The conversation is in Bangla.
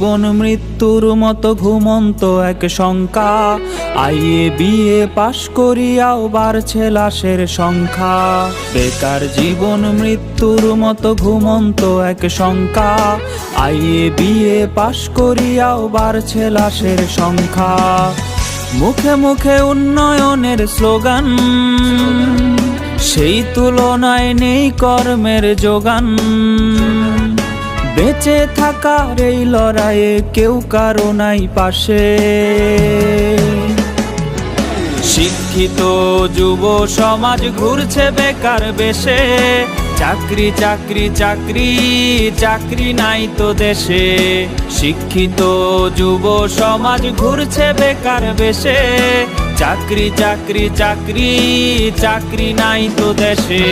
জীবন মৃত্যুর মতো ঘুমন্ত এক শঙ্কা। আইএ বিএ পাশ করিয়াও বাড়ছে লাশের সংখ্যা। বেকার জীবন মৃত্যুর মতো ঘুমন্ত এক শঙ্কা। আইএ বিএ পাশ করিয়াও বাড়ছে লাশের সংখ্যা। মুখে মুখে উন্নয়নের স্লোগান, সেই তুলনায় নেই কর্মের যোগান। বেঁচে থাকার এই লড়াইয়ে কেউ কারো নাই পাশে। শিক্ষিত যুব সমাজ ঘুরছে বেকার বেশে। চাকরি চাকরি চাকরি চাকরি নাই তো দেশে। শিক্ষিত যুব সমাজ ঘুরছে বেকার বেশে। চাকরি চাকরি চাকরি চাকরি নাই তো দেশে।